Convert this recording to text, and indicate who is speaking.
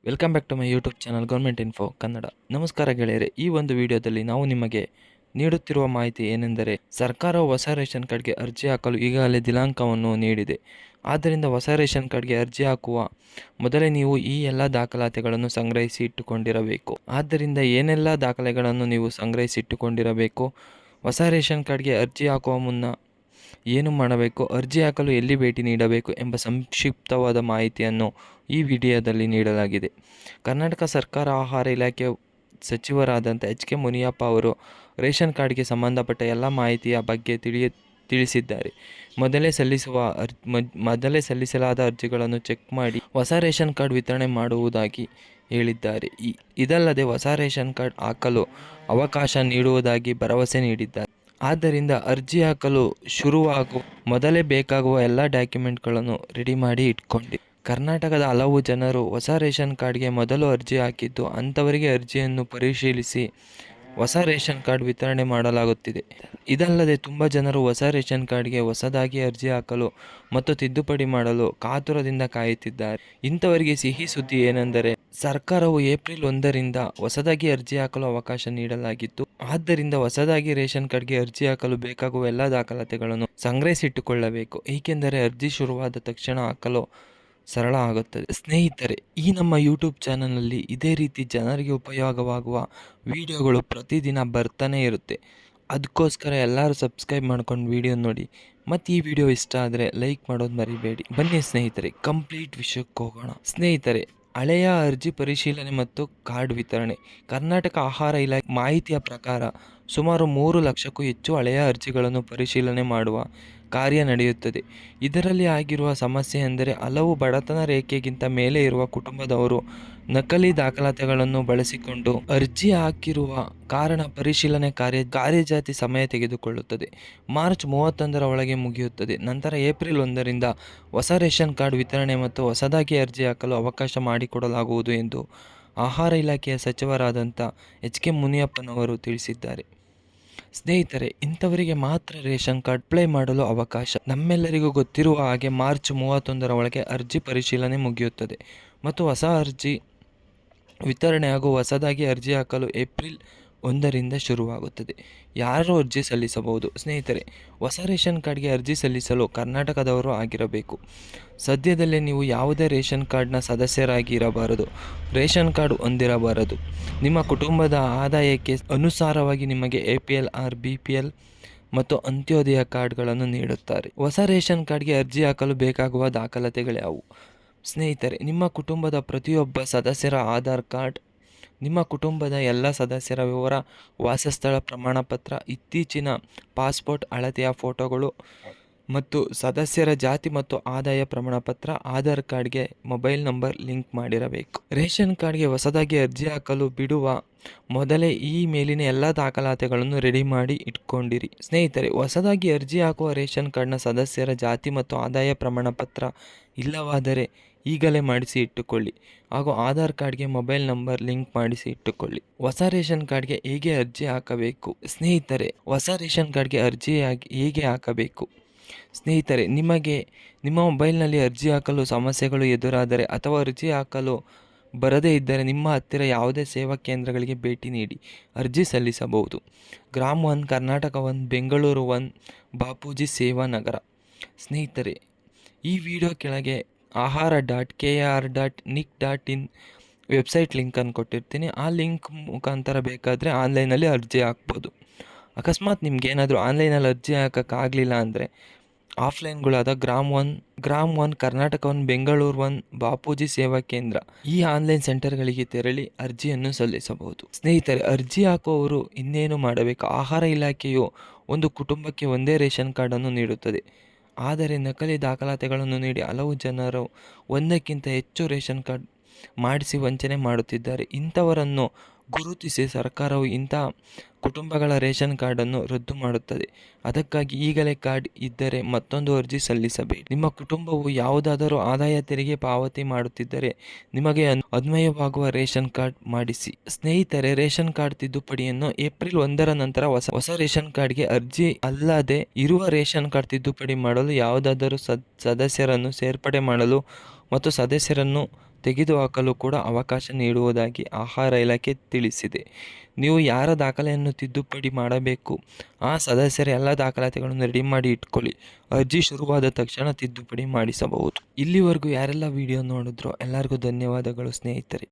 Speaker 1: Welcome back to my YouTube channel government info Kannada. ನಮಸ್ಕಾರ ಗೆಳೆಯರೆ, ಈ ಒಂದು ವಿಡಿಯೋದಲ್ಲಿ ನಾವು ನಿಮಗೆ ನೀಡುತ್ತಿರುವ ಮಾಹಿತಿ ಏನೆಂದರೆ, ಸರ್ಕಾರವು ಹೊಸ ರೇಷನ್ ಕಾರ್ಡ್ಗೆ ಅರ್ಜಿ ಹಾಕಲು ಈಗಾಗಲೇ ದಿನಾಂಕವನ್ನು ನೀಡಿದೆ. ಆದ್ದರಿಂದ ಹೊಸ ರೇಷನ್ ಕಾರ್ಡ್ಗೆ ಅರ್ಜಿ ಹಾಕುವ ಮೊದಲೇ ನೀವು ಈ ಎಲ್ಲ ದಾಖಲಾತಿಗಳನ್ನು ಸಂಗ್ರಹಿಸಿ ಇಟ್ಟುಕೊಂಡಿರಬೇಕು. ಆದ್ದರಿಂದ ಏನೆಲ್ಲ ದಾಖಲೆಗಳನ್ನು ನೀವು ಸಂಗ್ರಹಿಸಿ ಇಟ್ಟುಕೊಂಡಿರಬೇಕು, ಹೊಸ ರೇಷನ್ ಕಾರ್ಡ್ಗೆ ಅರ್ಜಿ ಹಾಕುವ ಮುನ್ನ ಏನು ಮಾಡಬೇಕು, ಅರ್ಜಿ ಹಾಕಲು ಎಲ್ಲಿ ಭೇಟಿ ನೀಡಬೇಕು ಎಂಬ ಸಂಕ್ಷಿಪ್ತವಾದ ಮಾಹಿತಿಯನ್ನು ಈ ವಿಡಿಯೋದಲ್ಲಿ ನೀಡಲಾಗಿದೆ. ಕರ್ನಾಟಕ ಸರ್ಕಾರ ಆಹಾರ ಇಲಾಖೆ ಸಚಿವರಾದಂಥ H.K. ಮುನಿಯಪ್ಪ ಅವರು ರೇಷನ್ ಕಾರ್ಡ್ಗೆ ಸಂಬಂಧಪಟ್ಟ ಎಲ್ಲ ಮಾಹಿತಿಯ ಬಗ್ಗೆ ತಿಳಿಸಿದ್ದಾರೆ. ಮೊದಲೇ ಸಲ್ಲಿಸಲಾದ ಅರ್ಜಿಗಳನ್ನು ಚೆಕ್ ಮಾಡಿ ಹೊಸ ರೇಷನ್ ಕಾರ್ಡ್ ವಿತರಣೆ ಮಾಡುವುದಾಗಿ ಹೇಳಿದ್ದಾರೆ. ಇದಲ್ಲದೆ ಹೊಸ ರೇಷನ್ ಕಾರ್ಡ್ ಹಾಕಲು ಅವಕಾಶ ನೀಡುವುದಾಗಿ ಭರವಸೆ ನೀಡಿದ್ದಾರೆ. ಆದ್ದರಿಂದ ಅರ್ಜಿ ಹಾಕಲು ಶುರುವಾಗುವ ಮೊದಲೇ ಬೇಕಾಗುವ ಎಲ್ಲ ಡಾಕ್ಯುಮೆಂಟ್ಗಳನ್ನು ರೆಡಿ ಮಾಡಿ ಇಟ್ಕೊಂಡು. ಕರ್ನಾಟಕದ ಹಲವು ಜನರು ಹೊಸ ರೇಷನ್ ಕಾರ್ಡ್ಗೆ ಮೊದಲು ಅರ್ಜಿ ಹಾಕಿದ್ದು, ಅಂಥವರಿಗೆ ಅರ್ಜಿಯನ್ನು ಪರಿಶೀಲಿಸಿ ಹೊಸ ರೇಷನ್ ಕಾರ್ಡ್ ವಿತರಣೆ ಮಾಡಲಾಗುತ್ತಿದೆ. ಇದಲ್ಲದೆ ತುಂಬ ಜನರು ಹೊಸ ರೇಷನ್ ಕಾರ್ಡ್ಗೆ ಹೊಸದಾಗಿ ಅರ್ಜಿ ಹಾಕಲು ಮತ್ತು ತಿದ್ದುಪಡಿ ಮಾಡಲು ಕಾತುರದಿಂದ ಕಾಯುತ್ತಿದ್ದಾರೆ. ಇಂಥವರಿಗೆ ಸಿಹಿ ಸುದ್ದಿ ಏನೆಂದರೆ, ಸರ್ಕಾರವು ಏಪ್ರಿಲ್ 1ರಿಂದ ಹೊಸದಾಗಿ ಅರ್ಜಿ ಹಾಕಲು ಅವಕಾಶ ನೀಡಲಾಗಿತ್ತು. ಆದ್ದರಿಂದ ಹೊಸದಾಗಿ ರೇಷನ್ ಕಾರ್ಡ್ಗೆ ಅರ್ಜಿ ಹಾಕಲು ಬೇಕಾಗುವ ಎಲ್ಲ ದಾಖಲಾತಿಗಳನ್ನು ಸಂಗ್ರಹಿಸಿಟ್ಟುಕೊಳ್ಳಬೇಕು. ಏಕೆಂದರೆ ಅರ್ಜಿ ಶುರುವಾದ ತಕ್ಷಣ ಹಾಕಲು ಸರಳ ಆಗುತ್ತದೆ. ಸ್ನೇಹಿತರೆ, ಈ ನಮ್ಮ ಯೂಟ್ಯೂಬ್ ಚಾನಲ್ನಲ್ಲಿ ಇದೇ ರೀತಿ ಜನರಿಗೆ ಉಪಯೋಗವಾಗುವ ವಿಡಿಯೋಗಳು ಪ್ರತಿದಿನ ಬರ್ತಾನೆ ಇರುತ್ತೆ. ಅದಕ್ಕೋಸ್ಕರ ಎಲ್ಲರೂ ಸಬ್ಸ್ಕ್ರೈಬ್ ಮಾಡ್ಕೊಂಡು ವಿಡಿಯೋ ನೋಡಿ. ಮತ್ತು ಈ ವಿಡಿಯೋ ಇಷ್ಟ ಆದರೆ ಲೈಕ್ ಮಾಡೋದು ಮರಿಬೇಡಿ. ಬನ್ನಿ ಸ್ನೇಹಿತರೆ, ಕಂಪ್ಲೀಟ್ ವಿಷಯಕ್ಕೆ ಹೋಗೋಣ. ಸ್ನೇಹಿತರೆ, ಹಳೆಯ ಅರ್ಜಿ ಪರಿಶೀಲನೆ ಮತ್ತು ಕಾರ್ಡ್ ವಿತರಣೆ. ಕರ್ನಾಟಕ ಆಹಾರ ಇಲಾಖೆ ಮಾಹಿತಿಯ ಪ್ರಕಾರ ಸುಮಾರು 3 ಲಕ್ಷಕ್ಕೂ ಹೆಚ್ಚು ಹಳೆಯ ಅರ್ಜಿಗಳನ್ನು ಪರಿಶೀಲನೆ ಮಾಡುವ ಕಾರ್ಯ ನಡೆಯುತ್ತದೆ. ಇದರಲ್ಲಿ ಆಗಿರುವ ಸಮಸ್ಯೆ ಎಂದರೆ, ಹಲವು ಬಡತನ ರೇಖೆಗಿಂತ ಮೇಲೆ ಇರುವ ಕುಟುಂಬದವರು ನಕಲಿ ದಾಖಲಾತಿಗಳನ್ನು ಬಳಸಿಕೊಂಡು ಅರ್ಜಿ ಹಾಕಿರುವ ಕಾರಣ ಪರಿಶೀಲನೆ ಕಾರ್ಯಜಾತಿ ಸಮಯ ತೆಗೆದುಕೊಳ್ಳುತ್ತದೆ. ಮಾರ್ಚ್ 31ರ ಒಳಗೆ ಮುಗಿಯುತ್ತದೆ. ನಂತರ ಏಪ್ರಿಲ್ 1ರಿಂದ ಹೊಸ ರೇಷನ್ ಕಾರ್ಡ್ ವಿತರಣೆ ಮತ್ತು ಹೊಸದಾಗಿ ಅರ್ಜಿ ಹಾಕಲು ಅವಕಾಶ ಮಾಡಿಕೊಡಲಾಗುವುದು ಎಂದು ಆಹಾರ ಇಲಾಖೆಯ ಸಚಿವರಾದಂಥ H.K. ಮುನಿಯಪ್ಪನವರು ತಿಳಿಸಿದ್ದಾರೆ. ಸ್ನೇಹಿತರೆ, ಇಂಥವರಿಗೆ ಮಾತ್ರ ರೇಷನ್ ಕಾರ್ಡ್ ಅಪ್ಲೈ ಮಾಡಲು ಅವಕಾಶ. ನಮ್ಮೆಲ್ಲರಿಗೂ ಗೊತ್ತಿರುವ ಹಾಗೆ ಮಾರ್ಚ್ 31ರ ಒಳಗೆ ಅರ್ಜಿ ಪರಿಶೀಲನೆ ಮುಗಿಯುತ್ತದೆ ಮತ್ತು ಹೊಸ ಅರ್ಜಿ ವಿತರಣೆ ಹಾಗೂ ಹೊಸದಾಗಿ ಅರ್ಜಿ ಹಾಕಲು ಏಪ್ರಿಲ್ 1ರಿಂದ ಶುರುವಾಗುತ್ತದೆ. ಯಾರು ಅರ್ಜಿ ಸಲ್ಲಿಸಬಹುದು? ಸ್ನೇಹಿತರೆ, ಹೊಸ ರೇಷನ್ ಕಾರ್ಡ್ಗೆ ಅರ್ಜಿ ಸಲ್ಲಿಸಲು ಕರ್ನಾಟಕದವರು ಆಗಿರಬೇಕು. ಸದ್ಯದಲ್ಲೇ ನೀವು ಯಾವುದೇ ರೇಷನ್ ಕಾರ್ಡ್ನ ಸದಸ್ಯರಾಗಿ ಇರಬಾರದು, ರೇಷನ್ ಕಾರ್ಡ್ ಹೊಂದಿರಬಾರದು. ನಿಮ್ಮ ಕುಟುಂಬದ ಆದಾಯಕ್ಕೆ ಅನುಸಾರವಾಗಿ ನಿಮಗೆ APL ಆರ್ BPL ಮತ್ತು ಅಂತ್ಯೋದಯ ಕಾರ್ಡ್ಗಳನ್ನು ನೀಡುತ್ತಾರೆ. ಹೊಸ ರೇಷನ್ ಕಾರ್ಡ್ಗೆ ಅರ್ಜಿ ಹಾಕಲು ಬೇಕಾಗುವ ದಾಖಲಾತಿಗಳ್ಯಾವು? ಸ್ನೇಹಿತರೆ, ನಿಮ್ಮ ಕುಟುಂಬದ ಪ್ರತಿಯೊಬ್ಬ ಸದಸ್ಯರ ಆಧಾರ್ ಕಾರ್ಡ್, ನಿಮ್ಮ ಕುಟುಂಬದ ಎಲ್ಲ ಸದಸ್ಯರ ವಿವರ, ವಾಸಸ್ಥಳ ಪ್ರಮಾಣಪತ್ರ, ಇತ್ತೀಚಿನ ಪಾಸ್ಪೋರ್ಟ್ ಅಳತೆಯ ಫೋಟೋಗಳು ಮತ್ತು ಸದಸ್ಯರ ಜಾತಿ ಮತ್ತು ಆದಾಯ ಪ್ರಮಾಣಪತ್ರ. ಆಧಾರ್ ಕಾರ್ಡ್ಗೆ ಮೊಬೈಲ್ ನಂಬರ್ ಲಿಂಕ್ ಮಾಡಿರಬೇಕು. ರೇಷನ್ ಕಾರ್ಡ್ಗೆ ಹೊಸದಾಗಿ ಅರ್ಜಿ ಹಾಕಲು ಬಿಡುವ ಮೊದಲೇ ಈ ಮೇಲಿನ ಎಲ್ಲ ದಾಖಲಾತಿಗಳನ್ನು ರೆಡಿ ಮಾಡಿ ಇಟ್ಕೊಂಡಿರಿ. ಸ್ನೇಹಿತರೆ, ಹೊಸದಾಗಿ ಅರ್ಜಿ ಹಾಕುವ ರೇಷನ್ ಕಾರ್ಡ್ನ ಸದಸ್ಯರ ಜಾತಿ ಮತ್ತು ಆದಾಯ ಪ್ರಮಾಣಪತ್ರ ಇಲ್ಲವಾದರೆ ಈಗಲೇ ಮಾಡಿಸಿ ಇಟ್ಟುಕೊಳ್ಳಿ ಹಾಗೂ ಆಧಾರ್ ಕಾರ್ಡ್ಗೆ ಮೊಬೈಲ್ ನಂಬರ್ ಲಿಂಕ್ ಮಾಡಿಸಿ ಇಟ್ಟುಕೊಳ್ಳಿ. ಹೊಸ ರೇಷನ್ ಕಾರ್ಡ್ಗೆ ಹೇಗೆ ಅರ್ಜಿ ಹಾಕಬೇಕು? ಸ್ನೇಹಿತರೆ, ಹೊಸ ರೇಷನ್ ಕಾರ್ಡ್ಗೆ ಅರ್ಜಿ ಹೇಗೆ ಹಾಕಬೇಕು? ಸ್ನೇಹಿತರೆ, ನಿಮಗೆ ನಿಮ್ಮ ಮೊಬೈಲ್ನಲ್ಲಿ ಅರ್ಜಿ ಹಾಕಲು ಸಮಸ್ಯೆಗಳು ಎದುರಾದರೆ ಅಥವಾ ಅರ್ಜಿ ಹಾಕಲು ಬರದೇ ಇದ್ದರೆ ನಿಮ್ಮ ಹತ್ತಿರ ಯಾವುದೇ ಸೇವಾ ಕೇಂದ್ರಗಳಿಗೆ ಭೇಟಿ ನೀಡಿ ಅರ್ಜಿ ಸಲ್ಲಿಸಬಹುದು. ಗ್ರಾಮ್ 1, ಕರ್ನಾಟಕ 1, ಬೆಂಗಳೂರು 1, ಬಾಪೂಜಿ ಸೇವಾ ನಗರ. ಸ್ನೇಹಿತರೆ, ಈ ವಿಡಿಯೋ ಕೆಳಗೆ ahara.kar.nic.in ವೆಬ್ಸೈಟ್ ಲಿಂಕನ್ನು ಕೊಟ್ಟಿರ್ತೀನಿ. ಆ ಲಿಂಕ್ ಮುಖಾಂತರ ಬೇಕಾದರೆ ಆನ್ಲೈನಲ್ಲಿ ಅರ್ಜಿ ಹಾಕ್ಬೋದು. ಅಕಸ್ಮಾತ್ ನಿಮ್ಗೇನಾದರೂ ಆನ್ಲೈನಲ್ಲಿ ಅರ್ಜಿ ಹಾಕೋಕ್ಕಾಗಲಿಲ್ಲ ಅಂದರೆ ಆಫ್ಲೈನ್ಗಳಾದ ಗ್ರಾಮ್ 1, ಕರ್ನಾಟಕ 1, ಬೆಂಗಳೂರು 1, ಬಾಪೂಜಿ ಸೇವಾ ಕೇಂದ್ರ, ಈ ಆನ್ಲೈನ್ ಸೆಂಟರ್ಗಳಿಗೆ ತೆರಳಿ ಅರ್ಜಿಯನ್ನು ಸಲ್ಲಿಸಬಹುದು. ಸ್ನೇಹಿತರೆ, ಅರ್ಜಿ ಹಾಕುವವರು ಇನ್ನೇನು ಮಾಡಬೇಕು? ಆಹಾರ ಇಲಾಖೆಯು ಒಂದು ಕುಟುಂಬಕ್ಕೆ ಒಂದೇ ರೇಷನ್ ಕಾರ್ಡನ್ನು ನೀಡುತ್ತದೆ. ಆದರೆ ನಕಲಿ ದಾಖಲಾತಿಗಳನ್ನು ನೀಡಿ ಹಲವು ಜನರು ಒಂದಕ್ಕಿಂತ ಹೆಚ್ಚು ರೇಷನ್ ಕಾರ್ಡ್ ಮಾಡಿಸಿ ವಂಚನೆ ಮಾಡುತ್ತಿದ್ದಾರೆ. ಇಂಥವರನ್ನು ಗುರುತಿಸಿ ಸರ್ಕಾರವು ಇಂಥ ಕುಟುಂಬಗಳ ರೇಷನ್ ಕಾರ್ಡನ್ನು ರದ್ದು ಮಾಡುತ್ತದೆ. ಅದಕ್ಕಾಗಿ ಈಗಲೇ ಕಾರ್ಡ್ ಇದ್ದರೆ ಮತ್ತೊಂದು ಅರ್ಜಿ ಸಲ್ಲಿಸಬೇಡಿ. ನಿಮ್ಮ ಕುಟುಂಬವು ಯಾವುದಾದರೂ ಆದಾಯ ತೆರಿಗೆ ಪಾವತಿ ಮಾಡುತ್ತಿದ್ದರೆ ನಿಮಗೆ ಅನ್ವಯವಾಗುವ ರೇಷನ್ ಕಾರ್ಡ್ ಮಾಡಿಸಿ. ಸ್ನೇಹಿತರೆ, ರೇಷನ್ ಕಾರ್ಡ್ ತಿದ್ದುಪಡಿಯನ್ನು ಏಪ್ರಿಲ್ 1ರ ನಂತರ ಹೊಸ ರೇಷನ್ ಕಾರ್ಡ್ಗೆ ಅರ್ಜಿ ಅಲ್ಲದೆ ಇರುವ ರೇಷನ್ ಕಾರ್ಡ್ ತಿದ್ದುಪಡಿ ಮಾಡಲು ಯಾವುದಾದರೂ ಸದಸ್ಯರನ್ನು ಸೇರ್ಪಡೆ ಮಾಡಲು ಮತ್ತು ಸದಸ್ಯರನ್ನು ತೆಗೆದುಹಾಕಲು ಕೂಡ ಅವಕಾಶ ನೀಡುವುದಾಗಿ ಆಹಾರ ಇಲಾಖೆ ತಿಳಿಸಿದೆ. ನೀವು ಯಾರ ದಾಖಲೆಯನ್ನು ತಿದ್ದುಪಡಿ ಮಾಡಬೇಕು ಆ ಸದಸ್ಯರ ಎಲ್ಲ ದಾಖಲಾತಿಗಳನ್ನು ರೆಡಿ ಮಾಡಿ ಇಟ್ಕೊಳ್ಳಿ. ಅರ್ಜಿ ಶುರುವಾದ ತಕ್ಷಣ ತಿದ್ದುಪಡಿ ಮಾಡಿಸಬಹುದು. ಇಲ್ಲಿವರೆಗೂ ಯಾರೆಲ್ಲ ವಿಡಿಯೋ ನೋಡಿದ್ರೋ ಎಲ್ಲರಿಗೂ ಧನ್ಯವಾದಗಳು ಸ್ನೇಹಿತರೆ.